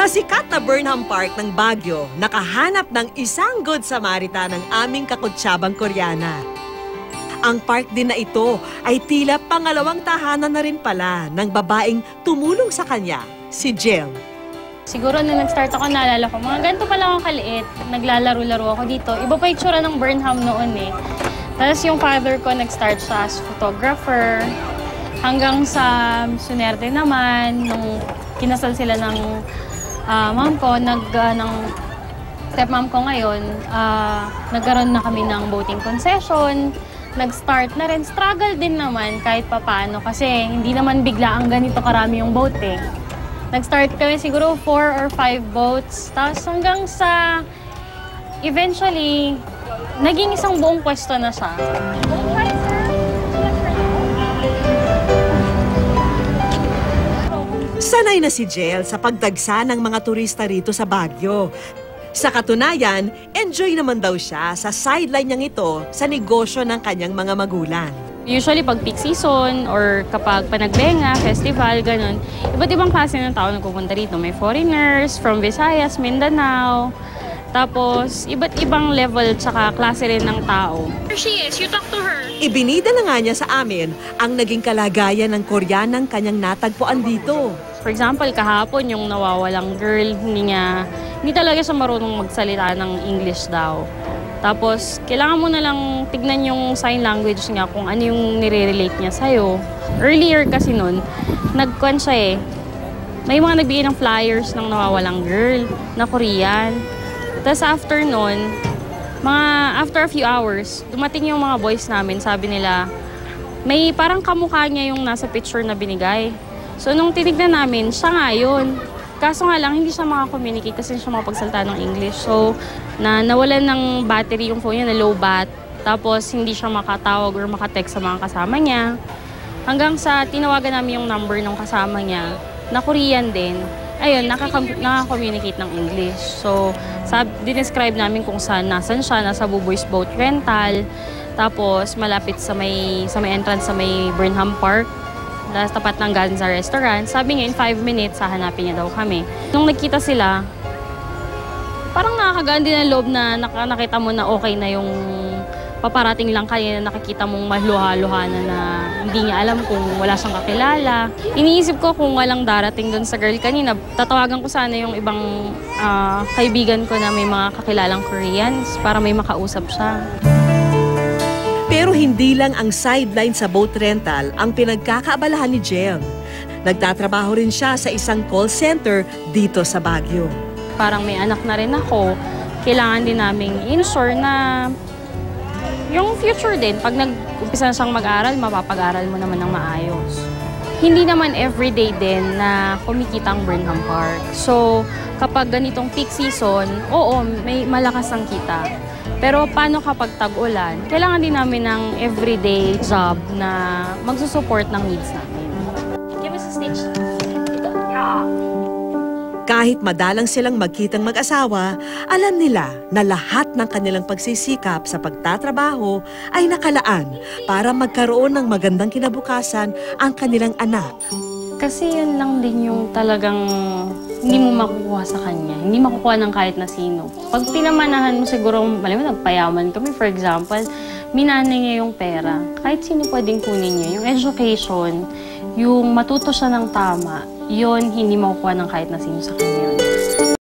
Sa sikat na Burnham Park ng Baguio, nakahanap ng isang good Samaritan ng aming kakutsyabang Koreana. Ang park din na ito ay tila pangalawang tahanan na rin pala ng babaeng tumulong sa kanya, si Jill. Siguro nung nag-start ako, naalala ko, mga ganito pala akong kaliit. Naglalaro-laro ako dito. Iba pa itsura ng Burnham noon eh. Tapos yung father ko nag-start siya as photographer. Hanggang sa sunerte naman, nung kinasal sila ng mom ko, ng stepmom ko ngayon, nagkaroon na kami ng boating concession. Nag-start na rin. Struggle din naman kahit papaano kasi hindi naman bigla ang ganito karami yung boating. Nag-start kami siguro 4 or 5 boats. Tapos hanggang sa eventually, naging isang buong pwesto na siya. Sanay na si Jill sa pagdagsa ng mga turista rito sa Baguio. Sa katunayan, enjoy naman daw siya sa sideline niyang ito sa negosyo ng kanyang mga magulang. Usually pag peak season or kapag panagbenga, festival, ganun, iba't ibang klase ng tao nagpupunta rito. May foreigners from Visayas, Mindanao, tapos iba't ibang level tsaka klase rin ng tao. Here she is, you talk to her. Ibinida na nga niya sa amin ang naging kalagayan ng Koreanang kanyang natagpuan dito. For example, kahapon yung nawawalang girl, hindi talaga siya marunong magsalita ng English daw. Tapos, kailangan mo na lang tignan yung sign language niya kung ano yung nire-relate niya sa'yo. Earlier kasi nun, nag-con siya eh. May mga nagbigay ng flyers ng nawawalang girl na Korean. Tapos after nun, after a few hours, dumating yung mga boys namin, sabi nila, may parang kamukha niya yung nasa picture na binigay. So nung tinignan namin, siya nga yun. Kaso nga lang, hindi siya makakommunicate kasi siya makapagsalita ng English. So, nawalan ng battery yung phone niya, na low bat. Tapos, hindi siya makatawag or makatext sa mga kasama niya. Hanggang sa tinawagan namin yung number ng kasama niya, na Korean din. Ayun, nakaka-communicate ng English. So, dinescribe namin kung nasan siya, nasa Buboy's Boat Rental. Tapos, malapit sa may entrance sa may Burnham Park. Tapat ng Ganza Restaurant. Sabi niya, in 5 minutes, hahanapin niya daw kami. Nung nagkita sila, parang nakakagaan din ang loob na nakita mo na okay na yung paparating lang kanya na nakikita mong maluha-luha na hindi niya alam kung wala siyang kakilala. Iniisip ko kung walang darating doon sa girl kanina, tatawagan ko sana yung ibang kaibigan ko na may mga kakilalang Koreans para may makausap siya. Pero hindi lang ang sideline sa boat rental ang pinagkakaabalahan ni Jill. Nagtatrabaho rin siya sa isang call center dito sa Baguio. Parang may anak na rin ako, kailangan din naming ensure na yung future din, pag nag-umpisa na siyang mag-aral, mapapag-aral mo naman ng maayos. Hindi naman everyday din na kumikita ang Burnham Park. So, kapag ganitong peak season, oo, may malakas ang kita. Pero paano kapag tag-ulan? Kailangan din namin ng everyday job na magsusupport ng needs namin. Give us a stage. Kahit madalang silang magkitang mag-asawa, alam nila na lahat ng kanilang pagsisikap sa pagtatrabaho ay nakalaan para magkaroon ng magandang kinabukasan ang kanilang anak. Kasi yun lang din yung talagang hindi mo makukuha sa kanya. Hindi makukuha ng kahit na sino. Pag pinamanahan mo siguro, malamang nagpayaman kami, for example, minanay niya yung pera. Kahit sino pwedeng kunin niya. Yung education, yung matuto siya ng tama, yun hindi makukuha ng kahit na sino sa kanya yun.